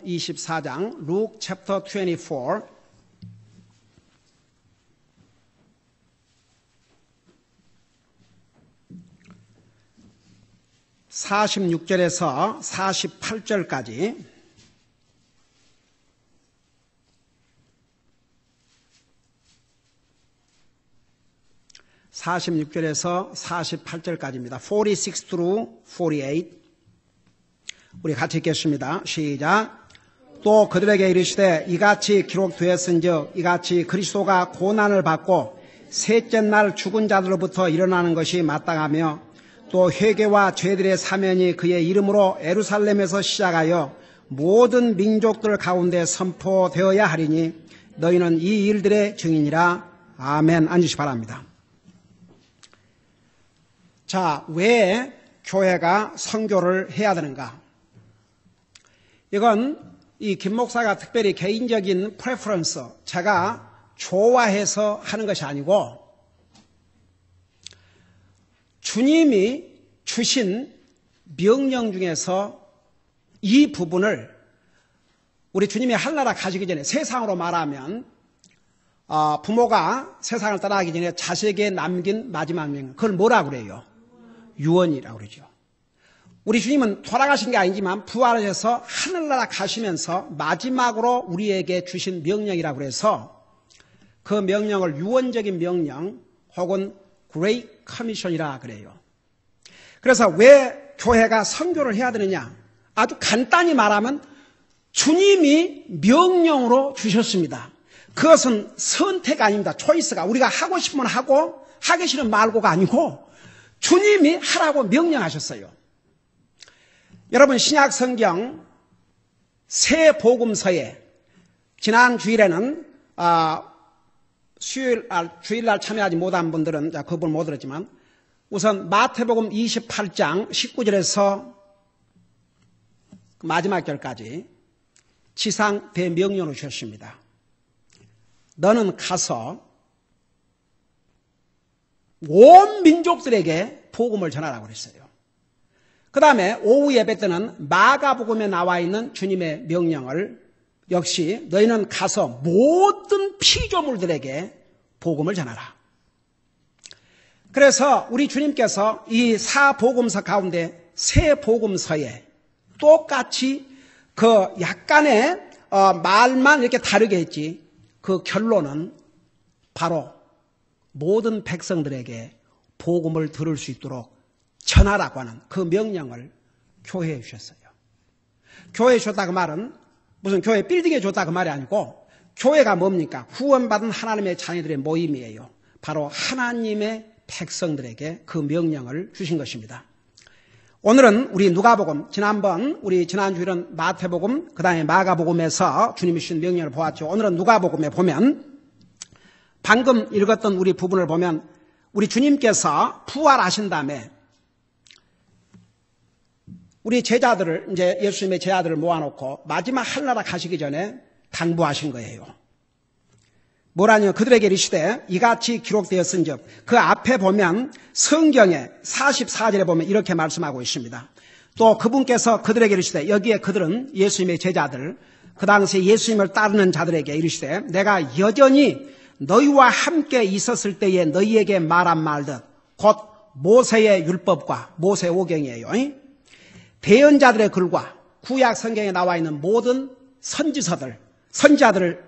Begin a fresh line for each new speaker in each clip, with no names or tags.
24장, Luke chapter 24. 46절에서 48절까지. (46절에서) 48절까지입니다. 46 through 48. 우리 같이 읽겠습니다. 시작. 또 그들에게 이르시되 이같이 기록되었은즉 이같이 그리스도가 고난을 받고 셋째 날 죽은 자들로부터 일어나는 것이 마땅하며 또 회개와 죄들의 사면이 그의 이름으로 예루살렘에서 시작하여 모든 민족들 가운데 선포되어야 하리니 너희는 이 일들의 증인이라. 아멘. 앉으시 바랍니다. 자, 왜 교회가 선교를 해야 되는가? 이건 이 김 목사가 특별히 개인적인 프레퍼런스, 제가 좋아해서 하는 것이 아니고 주님이 주신 명령 중에서 이 부분을 우리 주님이 하늘나라 가시기 전에, 세상으로 말하면 부모가 세상을 떠나기 전에 자식에게 남긴 마지막 명령, 그걸 뭐라고 그래요? 유언이라고 그러죠. 우리 주님은 돌아가신 게 아니지만 부활하셔서 하늘나라 가시면서 마지막으로 우리에게 주신 명령이라고 해서 그 명령을 유언적인 명령 혹은 Great Commission이라 그래요. 그래서 왜 교회가 선교를 해야 되느냐? 아주 간단히 말하면 주님이 명령으로 주셨습니다. 그것은 선택 아닙니다. 초이스가 우리가 하고 싶으면 하고 하기 싫으면 말고가 아니고 주님이 하라고 명령하셨어요. 여러분, 신약 성경 새 복음서에 지난 주일에는 주일날 참여하지 못한 분들은 그 부분 못 들었지만 우선 마태복음 28장 19절에서 마지막 절까지 지상 대명령을 주셨습니다. 너는 가서 온 민족들에게 복음을 전하라고 그랬어요. 그 다음에 오후 예배 때는 마가복음에 나와 있는 주님의 명령을 역시 너희는 가서 모든 피조물들에게 복음을 전하라. 그래서 우리 주님께서 이 사복음서 가운데 새 복음서에 똑같이 그 약간의 말만 이렇게 다르게 했지, 그 결론은 바로 모든 백성들에게 복음을 들을 수 있도록 전하라고 하는 그 명령을 교회에 주셨어요. 교회에 줬다 그 말은 무슨 교회 빌딩에 줬다 그 말이 아니고, 교회가 뭡니까? 구원받은 하나님의 자녀들의 모임이에요. 바로 하나님의 백성들에게 그 명령을 주신 것입니다. 오늘은 우리 누가복음, 우리 지난주일은 마태복음, 그 다음에 마가복음에서 주님이 주신 명령을 보았죠. 오늘은 누가복음에 보면 방금 읽었던 우리 부분을 보면 우리 주님께서 부활하신 다음에 우리 제자들을, 이제 예수님의 제자들을 모아놓고 마지막 하늘나라 가시기 전에 당부하신 거예요. 뭐라뇨? 그들에게 이르시되 이같이 기록되었은즉, 그 앞에 보면 성경에 44절에 보면 이렇게 말씀하고 있습니다. 또 그분께서 그들에게 이르시되, 여기에 그들은 예수님의 제자들, 그 당시에 예수님을 따르는 자들에게 이르시되, 내가 여전히 너희와 함께 있었을 때에 너희에게 말한 말들, 곧 모세의 율법과 모세 오경이에요. 대언자들의 글과 구약 성경에 나와 있는 모든 선지자들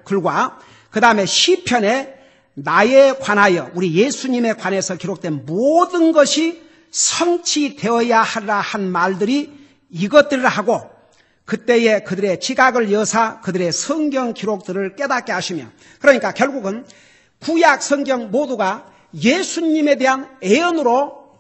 글과 그 다음에 시편에 나에 관하여 우리 예수님에 관해서 기록된 모든 것이 성취되어야 하리라 한 말들이 이것들을 하고, 그때에 그들의 지각을 여사 그들의 성경 기록들을 깨닫게 하시며, 그러니까 결국은 구약 성경 모두가 예수님에 대한 애언으로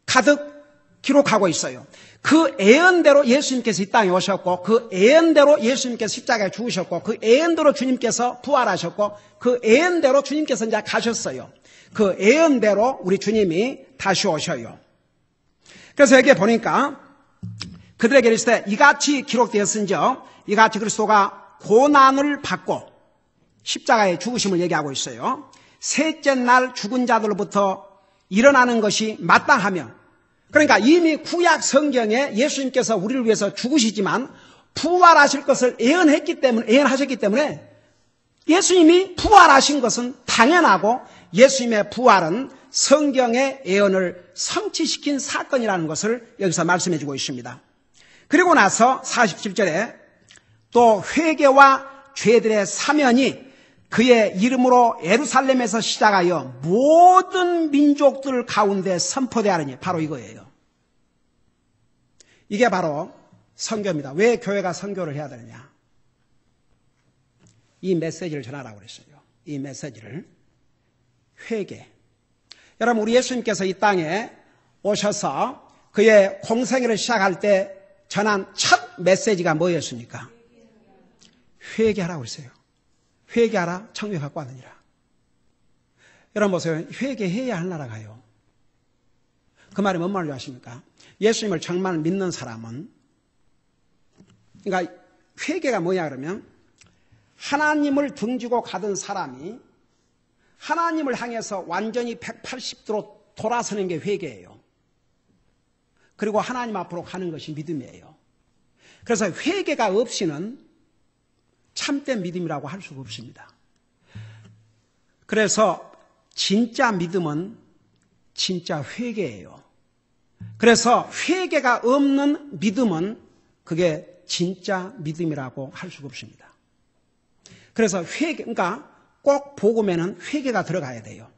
가득 기록하고 있어요. 그 애언대로 예수님께서 이 땅에 오셨고, 그 애언대로 예수님께서 십자가에 죽으셨고, 그 애언대로 주님께서 부활하셨고, 그 애언대로 주님께서 이제 가셨어요. 그 애언대로 우리 주님이 다시 오셔요. 그래서 여기에 보니까 그들에게 이르시되 이같이 기록되었은즉, 이같이 그리스도가 고난을 받고 십자가에 죽으심을 얘기하고 있어요. 셋째 날 죽은 자들로부터 일어나는 것이 마땅하며, 그러니까 이미 구약 성경에 예수님께서 우리를 위해서 죽으시지만 부활하실 것을 예언하셨기 때문에 예수님이 부활하신 것은 당연하고 예수님의 부활은 성경의 예언을 성취시킨 사건이라는 것을 여기서 말씀해 주고 있습니다. 그리고 나서 47절에 또 회개와 죄들의 사면이 그의 이름으로 예루살렘에서 시작하여 모든 민족들 가운데 선포되하리니 바로 이거예요. 이게 바로 선교입니다. 왜 교회가 선교를 해야 되느냐? 이 메시지를 전하라고 그랬어요. 이 메시지를. 회개. 여러분, 우리 예수님께서 이 땅에 오셔서 그의 공생애를 시작할 때 전한 첫 메시지가 뭐였습니까? 회개하라고 그랬어요. 회개하라, 청휼 갖고 왔느니라. 여러분 보세요. 회개해야 할 나라가요. 그 말이 뭔 말인지 아십니까? 예수님을 정말 믿는 사람은, 그러니까 회개가 뭐냐 그러면 하나님을 등지고 가던 사람이 하나님을 향해서 완전히 180도로 돌아서는 게 회개예요. 그리고 하나님 앞으로 가는 것이 믿음이에요. 그래서 회개가 없이는 참된 믿음이라고 할 수가 없습니다. 그래서 진짜 믿음은 진짜 회개예요. 그래서 회개가 없는 믿음은 그게 진짜 믿음이라고 할 수가 없습니다. 그래서 그러니까 꼭 복음에는 회개가 들어가야 돼요.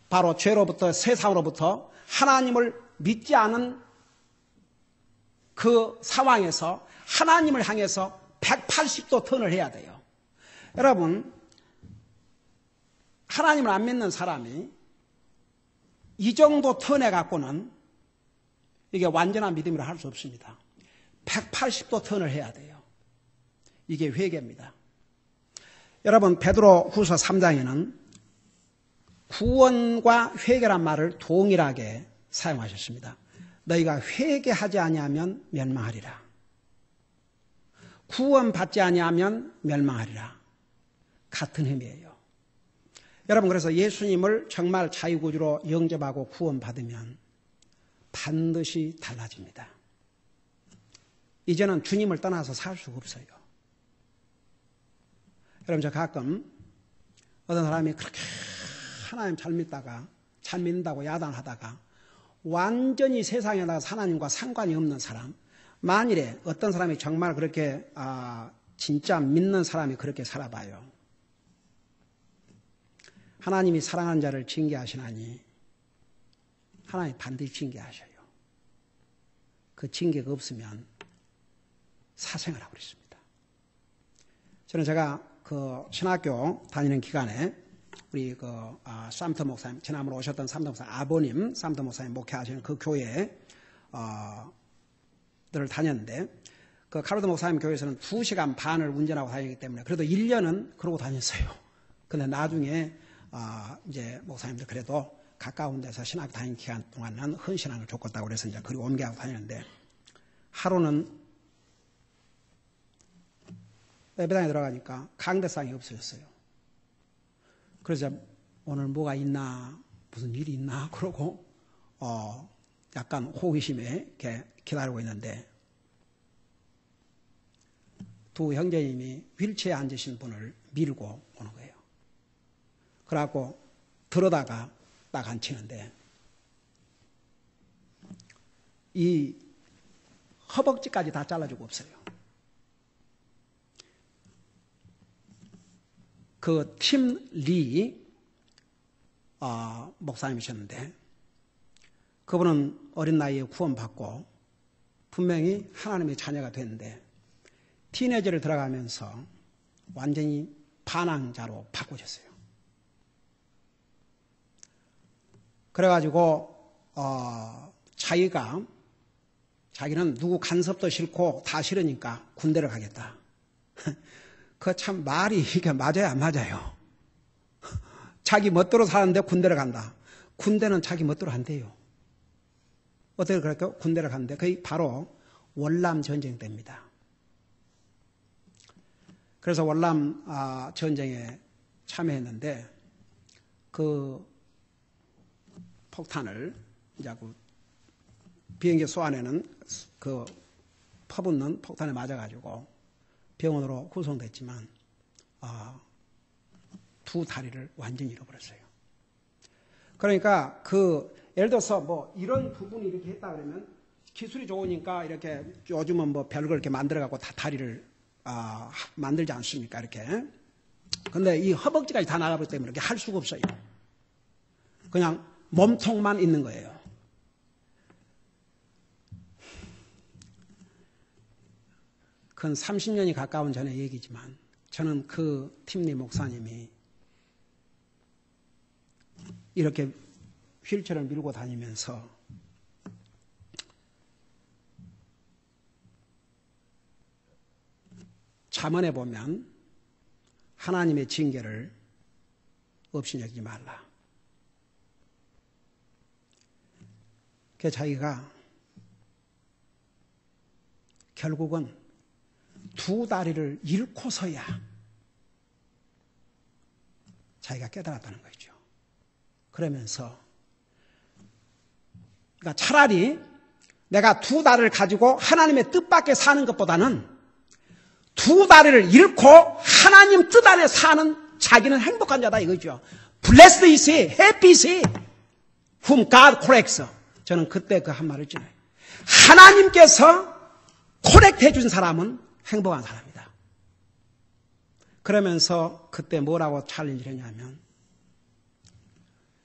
바로 죄로부터, 세상으로부터 하나님을 믿지 않은 그 상황에서 하나님을 향해서 180도 턴을 해야 돼요. 여러분, 하나님을 안 믿는 사람이 이 정도 턴해 갖고는 이게 완전한 믿음이라 할 수 없습니다. 180도 턴을 해야 돼요. 이게 회개입니다. 여러분, 베드로 후서 3장에는 구원과 회개란 말을 동일하게 사용하셨습니다. 너희가 회개하지 아니하면 멸망하리라. 구원받지 아니하면 멸망하리라. 같은 의미예요. 여러분, 그래서 예수님을 정말 자유구주로 영접하고 구원받으면 반드시 달라집니다. 이제는 주님을 떠나서 살 수가 없어요. 여러분, 저 가끔 어떤 사람이 그렇게 하나님 잘 믿는다고 야단하다가 완전히 세상에 나가서 하나님과 상관이 없는 사람, 만일에 어떤 사람이 정말 그렇게 진짜 믿는 사람이 그렇게 살아봐요. 하나님이 사랑하는 자를 징계하시나니 하나님이 반드시 징계하셔요. 그 징계가 없으면 사생을 하고 있습니다. 저는 제가 그 신학교 다니는 기간에 우리 쌈터 목사님, 지난번에 오셨던 쌈터 목사님, 아버님 쌈터 목사님 목회하시는 그 교회에 늘 다녔는데, 그 카르도 목사님 교회에서는 2시간 반을 운전하고 다니기 때문에 그래도 1년은 그러고 다녔어요. 근데 나중에 이제 목사님들 그래도 가까운 데서 신학 다니는 기간 동안은 헌신하는 걸 줬겠다고 그래서 이제 그리 옮겨하고 다녔는데, 하루는 예배당에 들어가니까 강대상이 없어졌어요. 그래서 오늘 뭐가 있나, 무슨 일이 있나 그러고 약간 호기심에 이렇게 기다리고 있는데, 두 형제님이 휠체어에 앉으신 분을 밀고 오는 거예요. 그래갖고 들어다가 딱 앉히는데 이 허벅지까지 다 잘라주고 없어요. 그 팀 리 목사님이셨는데, 그분은 어린 나이에 구원받고 분명히 하나님의 자녀가 됐는데 티네저를 들어가면서 완전히 반항자로 바꾸셨어요. 그래가지고 자기는 누구 간섭도 싫고 다 싫으니까 군대를 가겠다. 그 참 말이 이게 맞아요, 안 맞아요? 자기 멋대로 사는데 군대를 간다. 군대는 자기 멋대로 안 돼요. 어떻게 그럴까요? 군대를 갔는데 그게 바로 월남 전쟁 때입니다. 그래서 월남 전쟁에 참여했는데 그 폭탄을 이제 비행기 소 안에는 그 퍼붓는 폭탄에 맞아가지고 병원으로 구송됐지만 두 다리를 완전히 잃어버렸어요. 그러니까 예를 들어서 뭐 이런 부분이 이렇게 했다 그러면 기술이 좋으니까 이렇게 요즘은 뭐 별걸 이렇게 만들어갖고 다 다리를 만들지 않습니까? 이렇게. 근데 이 허벅지까지 다 나가버리기 때문에 이렇게 할 수가 없어요. 그냥 몸통만 있는 거예요. 그건 30년이 가까운 전의 얘기지만 저는 그 팀리 목사님이 이렇게 휠체어를 밀고 다니면서 잠언에 보면 하나님의 징계를 없이 여기지 말라. 그래서 자기가 결국은 두 다리를 잃고서야 자기가 깨달았다는 거죠. 그러면서 그러니까 차라리 내가 두 다리를 가지고 하나님의 뜻밖에 사는 것보다는 두 다리를 잃고 하나님 뜻 안에 사는 자기는 행복한 자다 이거죠. Blessed is he, happy is he, whom God corrects. 저는 그때 그 한 말을 했잖아요. 하나님께서 코렉트 해준 사람은 행복한 사람이다. 그러면서 그때 뭐라고 챌린지를 했냐면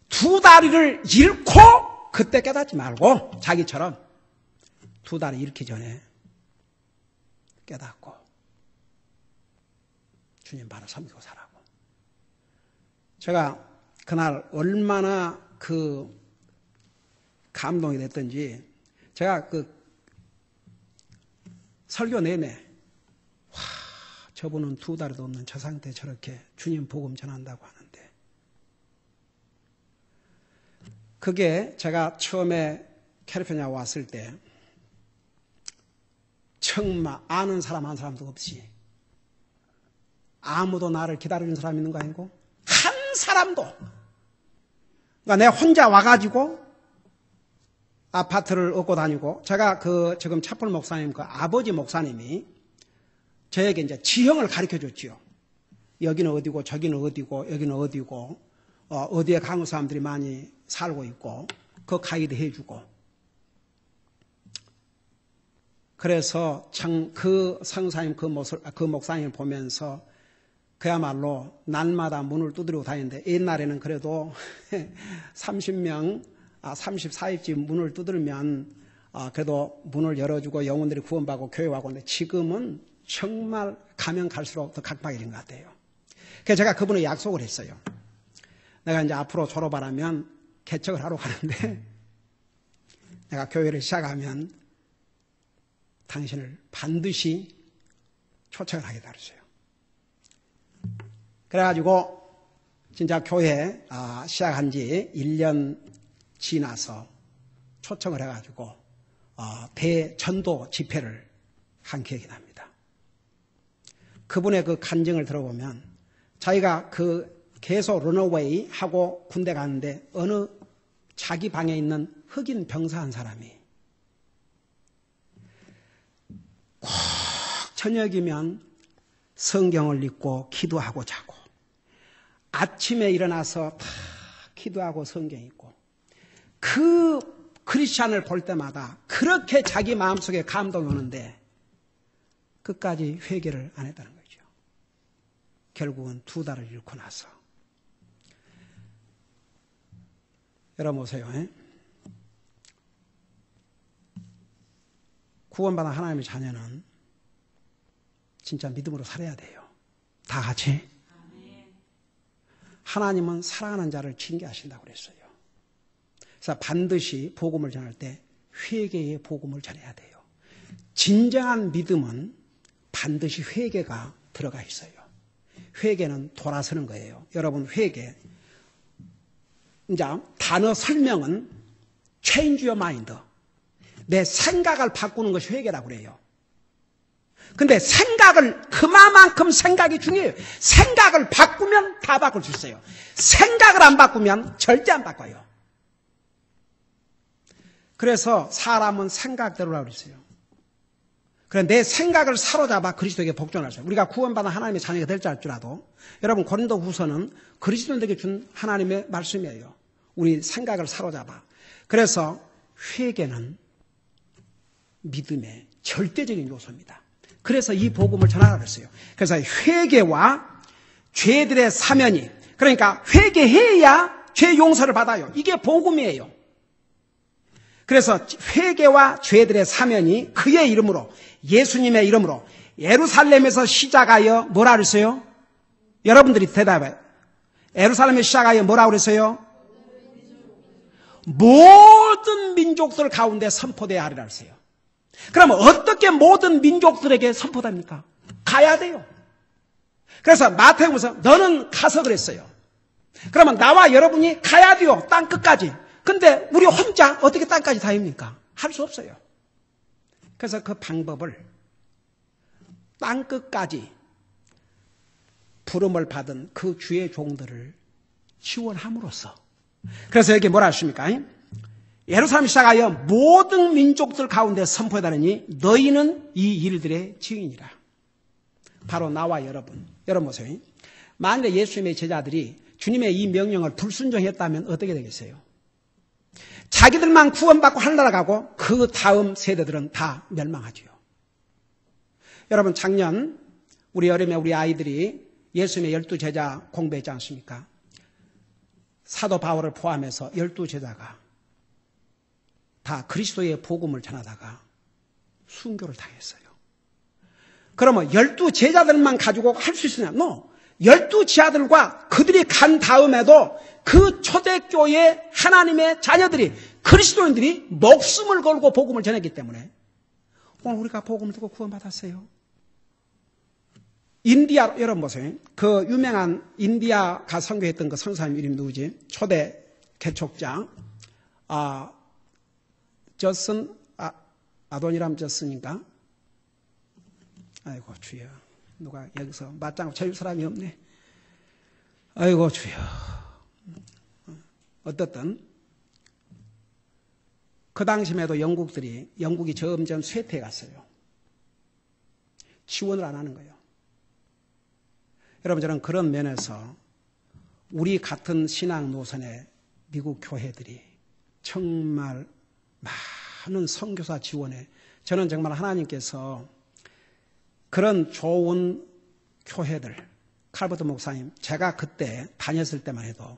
두 다리를 잃고 그때 깨닫지 말고 자기처럼 두 다리 잃기 전에 깨닫고 주님 바로 섬기고 살라고. 제가 그날 얼마나 감동이 됐던지 제가 설교 내내 저분은 두 다리도 없는 저 상태에 저렇게 주님 복음 전한다고 하는데 그게 제가 처음에 캘리포니아 왔을 때 정말 아는 사람 한 사람도 없이 아무도 나를 기다려주는 사람 있는 거 아니고 한 사람도 그러니까 내가 혼자 와가지고 아파트를 얻고 다니고 제가 지금 차폴 목사님 아버지 목사님이 저에게 이제 지형을 가르쳐 줬지요. 여기는 어디고 저기는 어디고 여기는 어디고 어디에 한국 사람들이 많이 살고 있고 그 가이드 해주고 그래서 참 그 성사님 그 목사님을 보면서 그야말로 날마다 문을 두드리고 다니는데 옛날에는 그래도 30명 34입지 문을 두드리면 그래도 문을 열어주고 영혼들이 구원받고 교회하고 하는데 지금은 정말 가면 갈수록 더 각박해진 것 같아요. 그래서 제가 그분에 약속을 했어요. 내가 이제 앞으로 졸업하라면 개척을 하러 가는데 내가 교회를 시작하면 당신을 반드시 초청을 하겠다 그랬어요. 그래가지고 진짜 교회 시작한 지 1년 지나서 초청을 해가지고 대전도 집회를 한 기억이 납니다. 그분의 그 간증을 들어보면 자기가 계속 런어웨이 하고 군대 가는데 어느 자기 방에 있는 흑인 병사 한 사람이 꼭 저녁이면 성경을 읽고 기도하고 자고 아침에 일어나서 다 기도하고 성경 읽고 그 크리스찬을 볼 때마다 그렇게 자기 마음속에 감동이 오는데 끝까지 회개를 안 했다는 거죠. 결국은 두 달을 잃고 나서 여러분 보세요. 구원받은 하나님의 자녀는 진짜 믿음으로 살아야 돼요. 다 같이. 하나님은 사랑하는 자를 징계하신다고 그랬어요. 그래서 반드시 복음을 전할 때 회개의 복음을 전해야 돼요. 진정한 믿음은 반드시 회개가 들어가 있어요. 회개는 돌아서는 거예요. 여러분 회개 이제 단어 설명은 change your mind. 내 생각을 바꾸는 것이 회개라고 그래요. 근데 그만큼 생각이 중요해요. 생각을 바꾸면 다 바꿀 수 있어요. 생각을 안 바꾸면 절대 안 바꿔요. 그래서 사람은 생각대로라고 그랬어요. 그래 내 생각을 사로잡아 그리스도에게 복종하세요. 우리가 구원받은 하나님의 자녀가 될 줄 알아도 여러분 고린도후서는 그리스도인에게 준 하나님의 말씀이에요. 우리 생각을 사로잡아. 그래서 회개는 믿음의 절대적인 요소입니다. 그래서 이 복음을 전하라고 했어요. 그래서 회개와 죄들의 사면이, 그러니까 회개해야 죄 용서를 받아요. 이게 복음이에요. 그래서 회개와 죄들의 사면이 그의 이름으로, 예수님의 이름으로 예루살렘에서 시작하여 뭐라 그랬어요? 여러분들이 대답해요. 예루살렘에서 시작하여 뭐라 그랬어요? 모든 민족들 가운데 선포되어야 하리라 그랬어요. 그러면 어떻게 모든 민족들에게 선포됩니까? 가야 돼요. 그래서 마태복음에서 너는 가서 그랬어요. 그러면 나와 여러분이 가야 돼요. 땅 끝까지. 근데 우리 혼자 어떻게 땅까지 다닙니까? 할 수 없어요. 그래서 그 방법을 땅 끝까지 부름을 받은 그 주의 종들을 지원함으로써, 그래서 여기 뭐라 하십니까? 예루살렘 시작하여 모든 민족들 가운데 선포하다니 너희는 이 일들의 증인이라. 바로 나와 여러분. 여러분 보세요. 만약에 예수님의 제자들이 주님의 이 명령을 불순종했다면 어떻게 되겠어요? 자기들만 구원받고 하늘나라 가고 그 다음 세대들은 다 멸망하지요. 여러분 작년 우리 여름에 우리 아이들이 예수님의 12제자 공부했지 않습니까? 사도 바울을 포함해서 12제자가 다 그리스도의 복음을 전하다가 순교를 당했어요. 그러면 12제자들만 가지고 할 수 있으냐? No. 12제자들과 그들이 간 다음에도 그 초대교회 하나님의 자녀들이, 그리스도인들이 목숨을 걸고 복음을 전했기 때문에 오늘 우리가 복음을 듣고 구원받았어요. 인디아, 여러분 보세요. 그 유명한 인디아가 선교했던 그 선사님 이름이 누구지? 초대 개척자, 저슨, 아도니람 저슨인가? 아이고, 주여. 누가 여기서 맞장구 쳐줄 사람이 없네. 아이고, 주여. 어떻든, 그 당시에도 영국이 점점 쇠퇴해 갔어요. 지원을 안 하는 거예요. 여러분, 저는 그런 면에서 우리 같은 신앙 노선의 미국 교회들이 정말 많은 선교사 지원에, 저는 정말 하나님께서 그런 좋은 교회들, 칼버트 목사님, 제가 그때 다녔을 때만 해도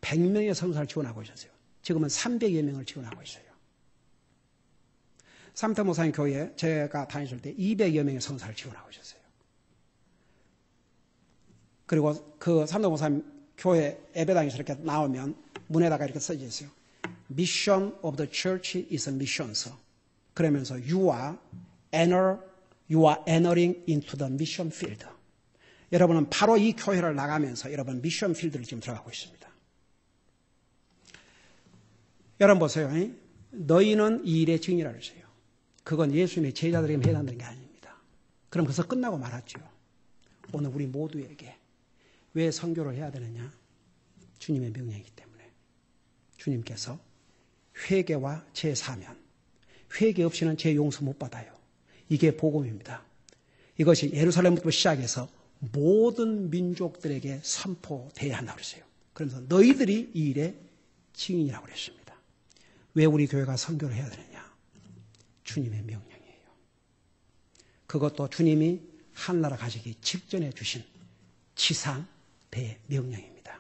100명의 선교사를 지원하고 있었어요. 지금은 300여 명을 지원하고 있어요. 삼태 목사님 교회에 제가 다녔을 때 200여 명의 선교사를 지원하고 있었어요. 그리고 그 삼태 목사님 교회 예배당에서 이렇게 나오면 문에다가 이렇게 써져 있어요. Mission of the Church is a mission. 그러면서 you are entering into the mission field. 여러분은 바로 이 교회를 나가면서 여러분 미션 필드를 지금 들어가고 있습니다. 여러분 보세요. 너희는 이 일의 증인이라 그러세요. 그건 예수님의 제자들에게 해당되는 게 아닙니다. 그럼 그래서 끝나고 말았죠. 오늘 우리 모두에게 왜 선교를 해야 되느냐? 주님의 명령이기 때문에. 주님께서 회개와 제사면, 회개 없이는 제 용서 못 받아요. 이게 복음입니다. 이것이 예루살렘부터 시작해서 모든 민족들에게 선포돼야 한다고 그랬어요. 그러면서 너희들이 이 일의 증인이라고 그랬습니다. 왜 우리 교회가 선교를 해야 되느냐? 주님의 명령이에요. 그것도 주님이 하늘나라 가시기 직전에 주신 지상 대명령입니다.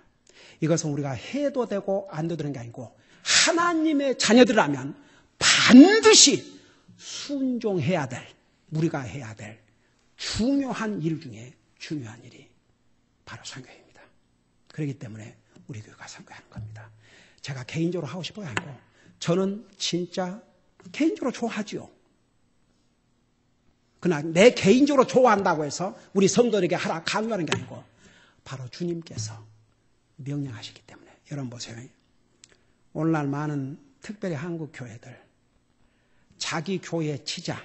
이것은 우리가 해도 되고 안 돼도 되는 게 아니고 하나님의 자녀들이라면 반드시 순종해야 될, 우리가 해야 될 중요한 일 중에 중요한 일이 바로 선교입니다. 그렇기 때문에 우리 교회가 선교하는 겁니다. 제가 개인적으로 하고 싶어요 아니고 저는 진짜 개인적으로 좋아하지요. 그러나 내 개인적으로 좋아한다고 해서 우리 성도들에게 하라 강요하는 게 아니고 바로 주님께서 명령하시기 때문에. 여러분 보세요. 오늘날 많은 특별히 한국 교회들 자기 교회 치장,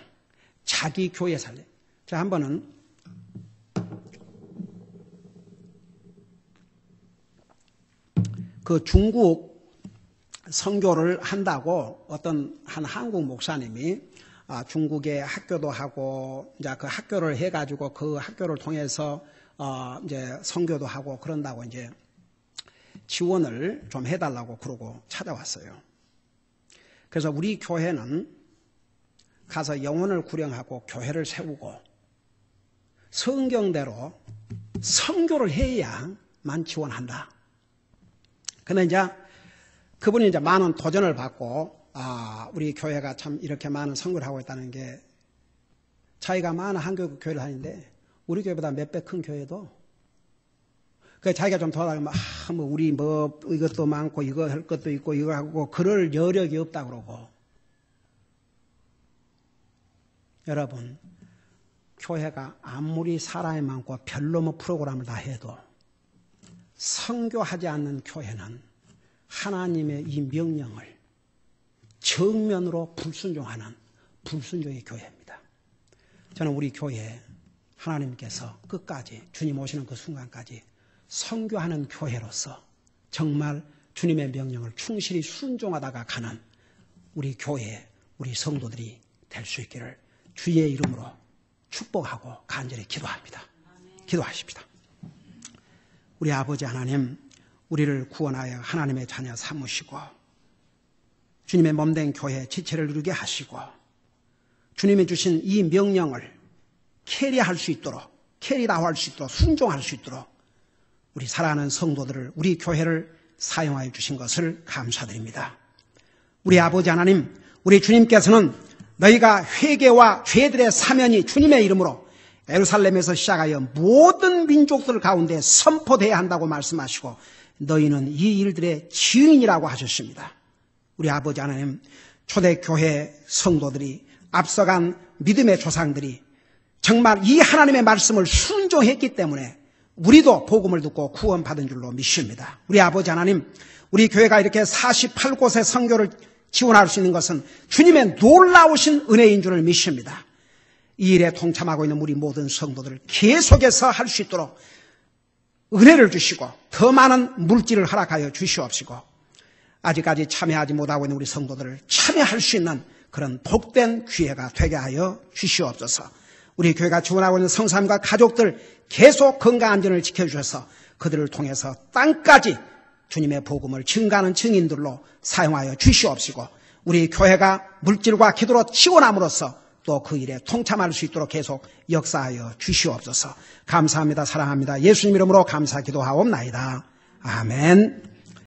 자기 교회 살림. 자, 한 번은 그 중국 선교를 한다고 어떤 한 한국 목사님이 중국에 학교도 하고 이제 그 학교를 해가지고 그 학교를 통해서 이제 선교도 하고 그런다고 이제 지원을 좀 해달라고 그러고 찾아왔어요. 그래서 우리 교회는 가서 영혼을 구령하고 교회를 세우고 성경대로 선교를 해야만 지원한다. 근데 이제 그분이 이제 많은 도전을 받고 우리 교회가 참 이렇게 많은 선교를 하고 있다는 게 자기가 많은 한국 교회를 하는데 우리 교회보다 몇 배 큰 교회도 그 자기가 좀 도와다니면 뭐 우리 뭐 이것도 많고 이거 할 것도 있고 이거 하고 그럴 여력이 없다 그러고 여러분 교회가 아무리 사람이 많고 별로 뭐 프로그램을 다 해도 선교하지 않는 교회는 하나님의 이 명령을 정면으로 불순종하는 불순종의 교회입니다. 저는 우리 교회 하나님께서 끝까지 주님 오시는 그 순간까지 선교하는 교회로서 정말 주님의 명령을 충실히 순종하다가 가는 우리 교회, 우리 성도들이 될 수 있기를 주의 이름으로 축복하고 간절히 기도합니다. 기도하십시다. 우리 아버지 하나님, 우리를 구원하여 하나님의 자녀 삼으시고 주님의 몸된 교회 지체를 이루게 하시고 주님이 주신 이 명령을 캐리할 수 있도록 캐리다할 수 있도록 순종할 수 있도록 우리 사랑하는 성도들을 우리 교회를 사용하여 주신 것을 감사드립니다. 우리 아버지 하나님, 우리 주님께서는 너희가 회개와 죄들의 사면이 주님의 이름으로 예루살렘에서 시작하여 모든 민족들 가운데 선포되어야 한다고 말씀하시고 너희는 이 일들의 증인이라고 하셨습니다. 우리 아버지 하나님, 초대교회 성도들이 앞서간 믿음의 조상들이 정말 이 하나님의 말씀을 순종했기 때문에 우리도 복음을 듣고 구원받은 줄로 믿습니다. 우리 아버지 하나님, 우리 교회가 이렇게 48곳의 선교를 지원할 수 있는 것은 주님의 놀라우신 은혜인 줄을 믿습니다. 이 일에 동참하고 있는 우리 모든 성도들을 계속해서 할 수 있도록 은혜를 주시고 더 많은 물질을 허락하여 주시옵시고 아직까지 참여하지 못하고 있는 우리 성도들을 참여할 수 있는 그런 복된 기회가 되게 하여 주시옵소서. 우리 교회가 지원하고 있는 성사님과 가족들 계속 건강 안전을 지켜주셔서 그들을 통해서 땅까지 주님의 복음을 증가하는 증인들로 사용하여 주시옵시고 우리 교회가 물질과 기도로 지원함으로써 또 그 일에 통참할 수 있도록 계속 역사하여 주시옵소서. 감사합니다. 사랑합니다. 예수님 이름으로 감사 기도하옵나이다. 아멘.